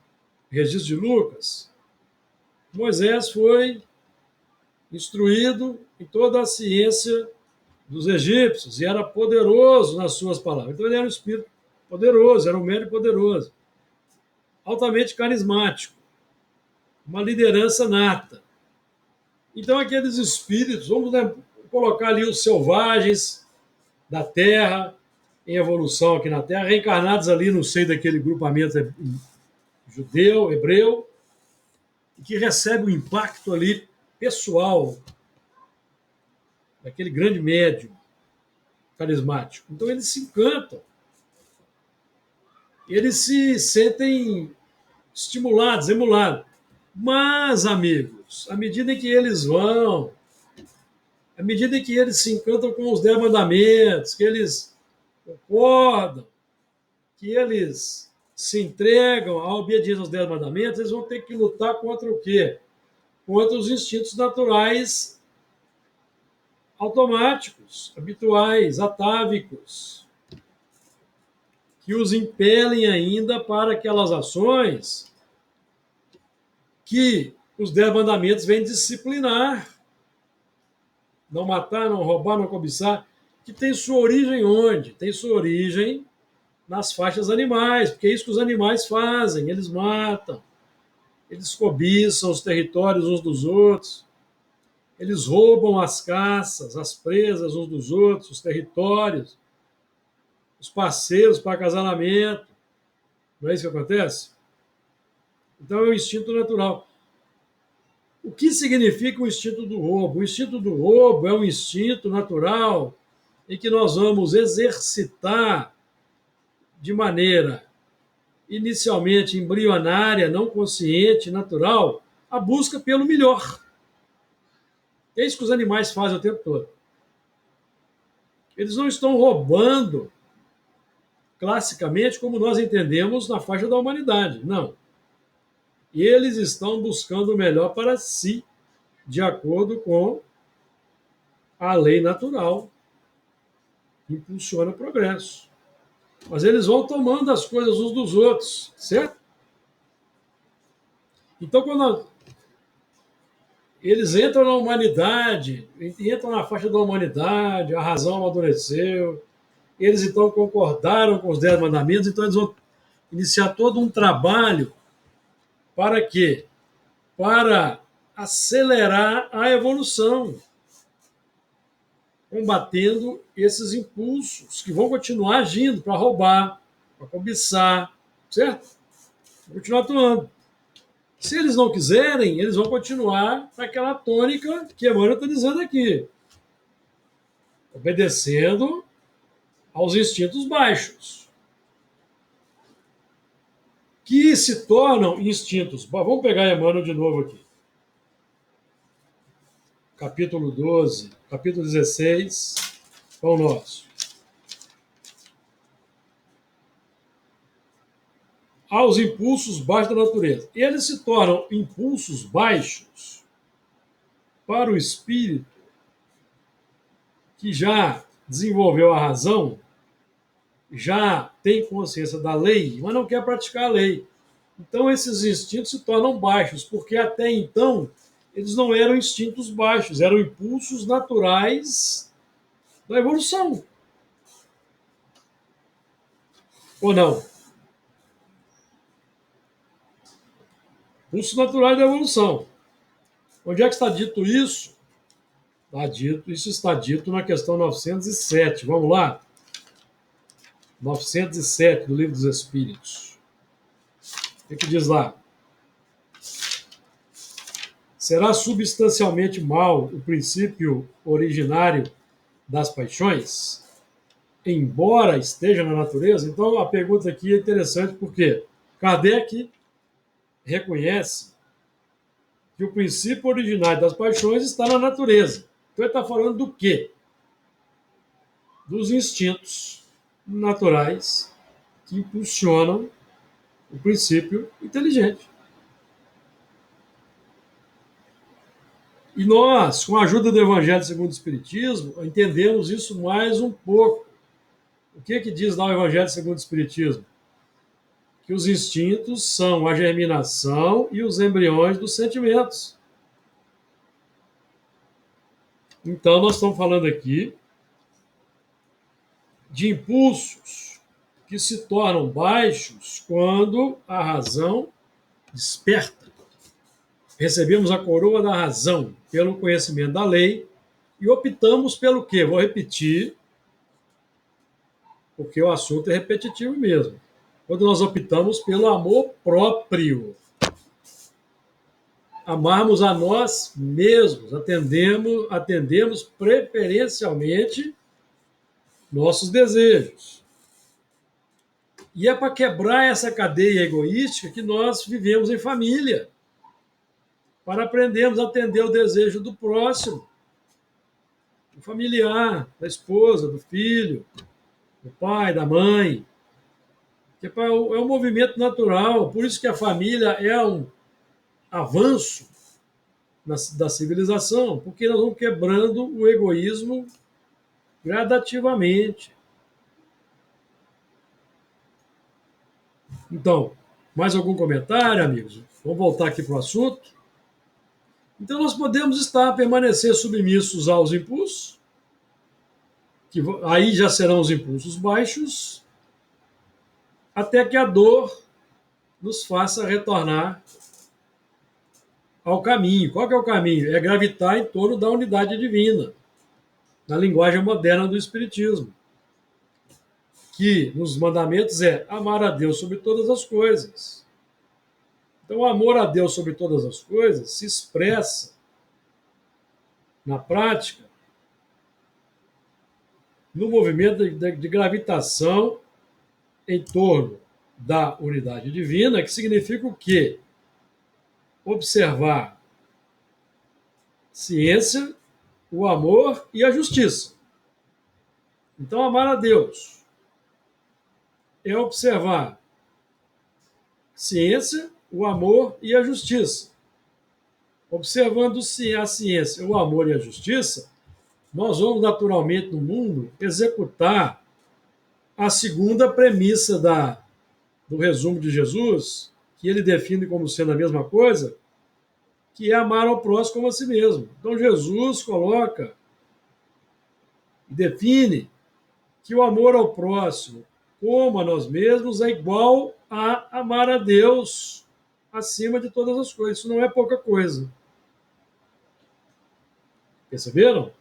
Speaker 1: registro de Lucas? Moisés foi instruído em toda a ciência dos egípcios e era poderoso nas suas palavras. Então ele era um espírito poderoso, era um médium poderoso, altamente carismático, uma liderança nata. Então aqueles espíritos, vamos colocar ali os selvagens da Terra, em evolução aqui na Terra, reencarnados ali no seio daquele grupamento judeu, hebreu, que recebe o impacto ali pessoal daquele grande médium carismático. Então eles se encantam, eles se sentem estimulados, emulados. Mas, amigos, à medida que eles vão, à medida que eles se encantam com os 10 mandamentos, que eles concordam, que eles se entregam à obediência aos 10 mandamentos, eles vão ter que lutar contra o quê? Contra os instintos naturais automáticos, habituais, atávicos, que os impelem ainda para aquelas ações que os 10 mandamentos vêm disciplinar. Não matar, não roubar, não cobiçar, que tem sua origem onde? Tem sua origem nas faixas animais, porque é isso que os animais fazem, eles matam, eles cobiçam os territórios uns dos outros, eles roubam as caças, as presas uns dos outros, os territórios, os parceiros para acasalamento. Não é isso que acontece? Então é o instinto natural. O que significa o instinto do roubo? O instinto do roubo é um instinto natural em que nós vamos exercitar de maneira inicialmente embrionária, não consciente, natural, a busca pelo melhor. É isso que os animais fazem o tempo todo. Eles não estão roubando classicamente como nós entendemos na faixa da humanidade. Não. Eles estão buscando o melhor para si, de acordo com a lei natural que impulsiona o progresso. Mas eles vão tomando as coisas uns dos outros, certo? Então, quando eles entram na humanidade, entram na faixa da humanidade, a razão amadureceu, eles então concordaram com os 10 mandamentos, então eles vão iniciar todo um trabalho para quê? Para acelerar a evolução, combatendo esses impulsos que vão continuar agindo para roubar, para cobiçar, certo? Vão continuar atuando. Se eles não quiserem, eles vão continuar naquela tônica que Emmanuel está dizendo aqui, obedecendo aos instintos baixos, que se tornam instintos. Vamos pegar Emmanuel de novo aqui. Capítulo 12, capítulo 16, pão nosso. Aos impulsos baixos da natureza. Eles se tornam impulsos baixos para o espírito que já desenvolveu a razão, já tem consciência da lei, mas não quer praticar a lei. Então esses instintos se tornam baixos, porque até então eles não eram instintos baixos, eram impulsos naturais da evolução. Ou não? impulsos naturais da evolução. Onde é que está dito isso? Isso está dito na questão 907. Vamos lá? 907 do Livro dos Espíritos. O que diz lá? Será substancialmente mal o princípio originário das paixões, embora esteja na natureza? Então, a pergunta aqui é interessante porque Kardec reconhece que o princípio originário das paixões está na natureza. Então, ele está falando do quê? Dos instintos naturais que impulsionam o princípio inteligente. E nós, com a ajuda do Evangelho segundo o Espiritismo, entendemos isso mais um pouco. O que diz lá o Evangelho segundo o Espiritismo? Que os instintos são a germinação e os embriões dos sentimentos. Então, nós estamos falando aqui de impulsos que se tornam baixos quando a razão desperta. Recebemos a coroa da razão pelo conhecimento da lei e optamos pelo quê? Vou repetir, porque o assunto é repetitivo mesmo. Quando nós optamos pelo amor próprio. Amarmos a nós mesmos, atendemos preferencialmente nossos desejos. E é para quebrar essa cadeia egoística que nós vivemos em família, para aprendermos a atender o desejo do próximo, do familiar, da esposa, do filho, do pai, da mãe. Que é um movimento natural, por isso que a família é um avanço da civilização, porque nós vamos quebrando o egoísmo gradativamente. Então, mais algum comentário, amigos? Vamos voltar aqui para o assunto. Então, nós podemos permanecer submissos aos impulsos, que aí já serão os impulsos baixos, até que a dor nos faça retornar ao caminho. Qual que é o caminho? É gravitar em torno da unidade divina, na linguagem moderna do Espiritismo, que nos mandamentos é amar a Deus sobre todas as coisas. Então, o amor a Deus sobre todas as coisas se expressa na prática no movimento de gravitação em torno da unidade divina, que significa o quê? Observar ciência, o amor e a justiça. Então, amar a Deus é observar ciência, o amor e a justiça. Observando a ciência, o amor e a justiça, nós vamos naturalmente no mundo executar a segunda premissa do resumo de Jesus, que ele define como sendo a mesma coisa, que é amar ao próximo como a si mesmo. Então Jesus coloca e define que o amor ao próximo como a nós mesmos é igual a amar a Deus acima de todas as coisas. Isso não é pouca coisa. Perceberam?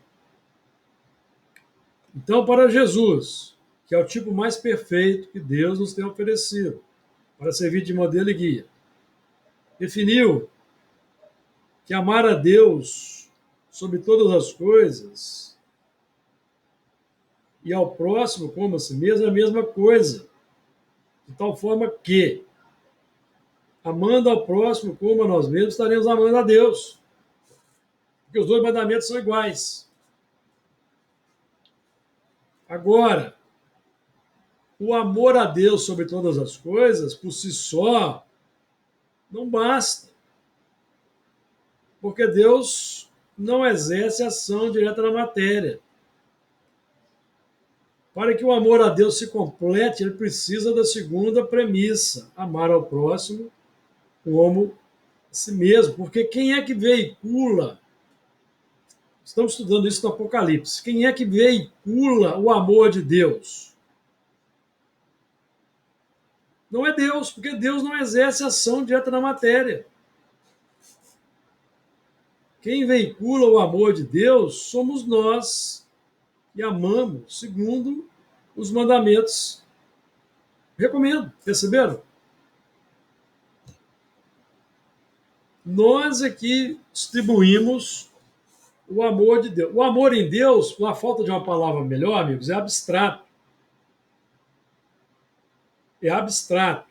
Speaker 1: Então, para Jesus, que é o tipo mais perfeito que Deus nos tem oferecido, para servir de modelo e guia, definiu que amar a Deus sobre todas as coisas e ao próximo como a si mesmo é a mesma coisa, de tal forma que, amando ao próximo como a nós mesmos, estaremos amando a Deus. Porque os dois mandamentos são iguais. Agora, o amor a Deus sobre todas as coisas, por si só, não basta. Porque Deus não exerce ação direta na matéria. Para que o amor a Deus se complete, ele precisa da segunda premissa, amar ao próximo como a si mesmo. Porque quem é que veicula? Estamos estudando isso no Apocalipse. Quem é que veicula o amor de Deus? Não é Deus, porque Deus não exerce ação direta na matéria. Quem veicula o amor de Deus somos nós que amamos, segundo os mandamentos. Recomendo, perceberam? Nós é que distribuímos o amor de Deus. O amor em Deus, com a falta de uma palavra melhor, amigos, é abstrato. É abstrato.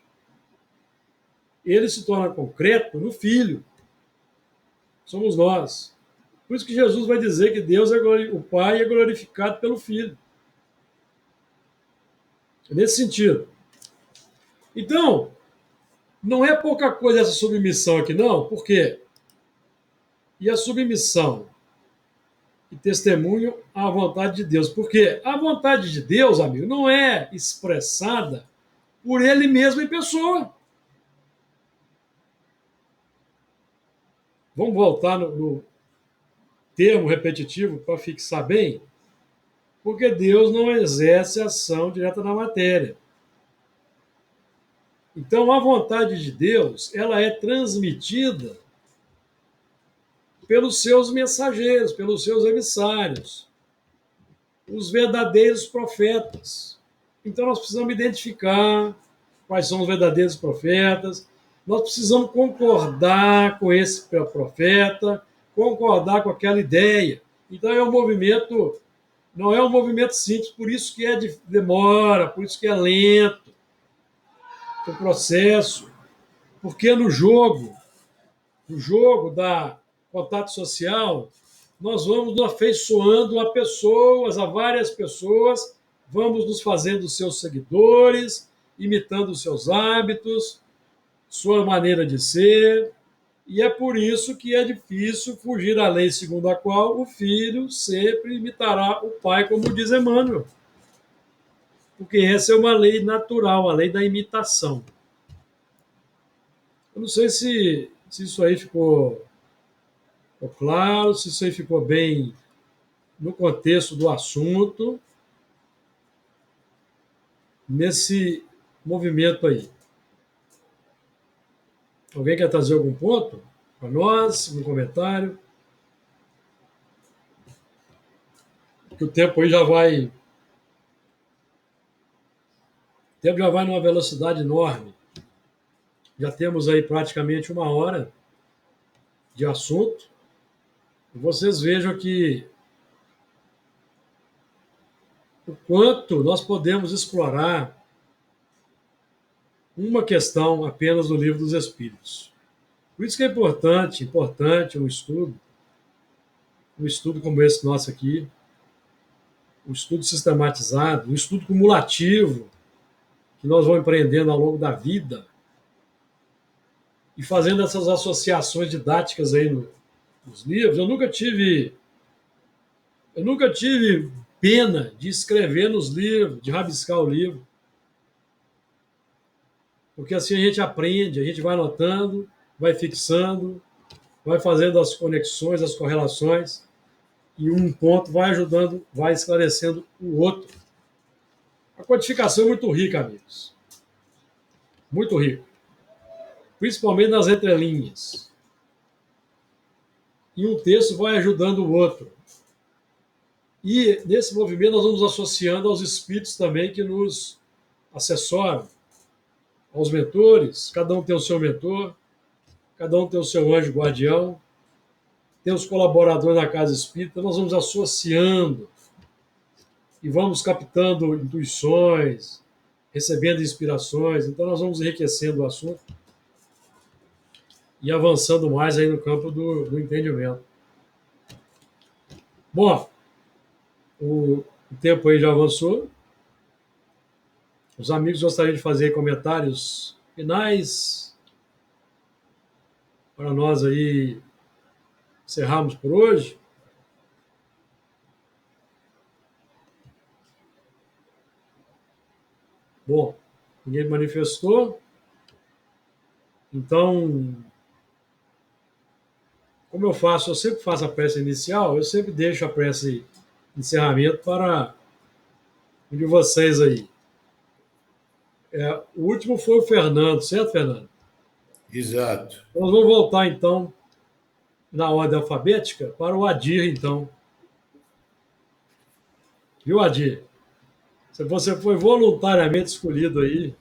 Speaker 1: Ele se torna concreto no Filho. Somos nós. Por isso que Jesus vai dizer que Deus o Pai é glorificado pelo Filho. É nesse sentido. Então, não é pouca coisa essa submissão aqui, não. Por quê? E a submissão e testemunho à vontade de Deus. Porque a vontade de Deus, amigo, não é expressada por Ele mesmo em pessoa. Vamos voltar no termo repetitivo para fixar bem? Porque Deus não exerce ação direta na matéria. Então, a vontade de Deus, ela é transmitida pelos seus mensageiros, pelos seus emissários, os verdadeiros profetas. Então, nós precisamos identificar quais são os verdadeiros profetas, nós precisamos concordar com esse profeta, concordar com aquela ideia. Então, é um movimento, não é um movimento simples, por isso que demora, por isso que é lento o processo, porque no jogo da contato social, nós vamos nos afeiçoando a pessoas, a várias pessoas, vamos nos fazendo seus seguidores, imitando os seus hábitos, sua maneira de ser, e é por isso que é difícil fugir da lei segundo a qual o filho sempre imitará o pai, como diz Emmanuel. Porque essa é uma lei natural, a lei da imitação. Eu não sei se isso aí ficou claro, se isso aí ficou bem no contexto do assunto, nesse movimento aí. Alguém quer trazer algum ponto para nós, um comentário? Porque o tempo aí já vai... O tempo já vai numa velocidade enorme. Já temos aí praticamente 1 hora de assunto. E vocês vejam que o quanto nós podemos explorar uma questão apenas do Livro dos Espíritos. Por isso que é importante um estudo como esse nosso aqui, um estudo sistematizado, um estudo cumulativo, que nós vamos empreendendo ao longo da vida, e fazendo essas associações didáticas aí nos livros. Eu nunca tive pena de escrever nos livros, de rabiscar o livro, porque assim a gente aprende, a gente vai anotando, vai fixando, vai fazendo as conexões, as correlações, e um ponto vai ajudando, vai esclarecendo o outro. A codificação é muito rica, amigos. Muito rica. Principalmente nas entrelinhas. E um texto vai ajudando o outro. E nesse movimento nós vamos associando aos espíritos também que nos assessoram, aos mentores. Cada um tem o seu mentor, cada um tem o seu anjo guardião, tem os colaboradores da casa espírita. Nós vamos associando e vamos captando intuições, recebendo inspirações. Então nós vamos enriquecendo o assunto e avançando mais aí no campo do entendimento. Bom, o tempo aí já avançou. Os amigos gostariam de fazer comentários finais para nós aí encerrarmos por hoje. Bom, ninguém manifestou. Então, como eu sempre faço a prece inicial, eu sempre deixo a prece de encerramento para um de vocês aí. O último foi o Fernando, certo, Fernando?
Speaker 4: Exato.
Speaker 1: Nós vamos voltar, então, na ordem alfabética para o Adir, então. Viu, Adir? Você foi voluntariamente escolhido aí.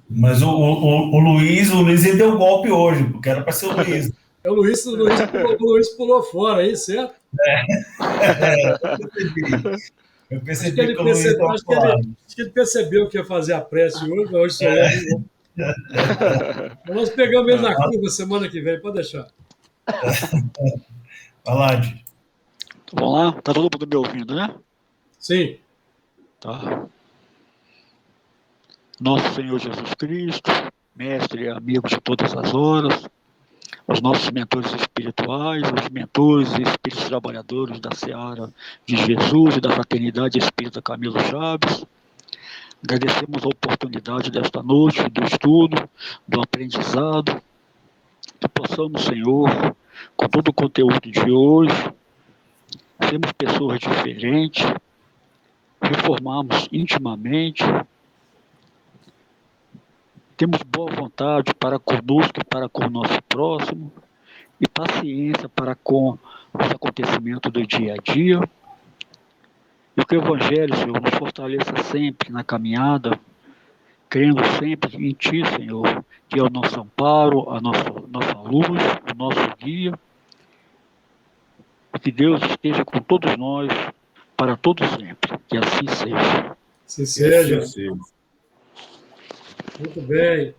Speaker 2: Mas o Luiz ele deu golpe hoje, porque era para ser o Luiz.
Speaker 1: O Luiz pulou fora aí, certo?
Speaker 2: Eu
Speaker 1: Acho que
Speaker 2: percebi
Speaker 1: ele,
Speaker 2: que o Luiz estava
Speaker 1: acho que ele percebeu que ia fazer a prece hoje, mas hoje só é. Nós pegamos ele na curva semana que vem, pode deixar.
Speaker 2: Vai lá, Di.
Speaker 5: Vamos lá? Tá todo mundo me ouvindo, né?
Speaker 1: Sim.
Speaker 5: Tá. Nosso Senhor Jesus Cristo, mestre e amigo de todas as horas, os nossos mentores espirituais, os mentores e espíritos trabalhadores da Seara de Jesus e da Fraternidade Espírita Camilo Chaves, agradecemos a oportunidade desta noite, do estudo, do aprendizado, que possamos, Senhor, com todo o conteúdo de hoje, sermos pessoas diferentes, reformarmos intimamente, temos boa vontade para conosco e para com o nosso próximo, e paciência para com os acontecimentos do dia a dia, e que o Evangelho, Senhor, nos fortaleça sempre na caminhada, crendo sempre em Ti, Senhor, que é o nosso amparo, a nossa luz, o nosso guia, e que Deus esteja com todos nós, para todos sempre, que assim seja.
Speaker 1: Se seja.
Speaker 4: Sim.
Speaker 1: Muito bem.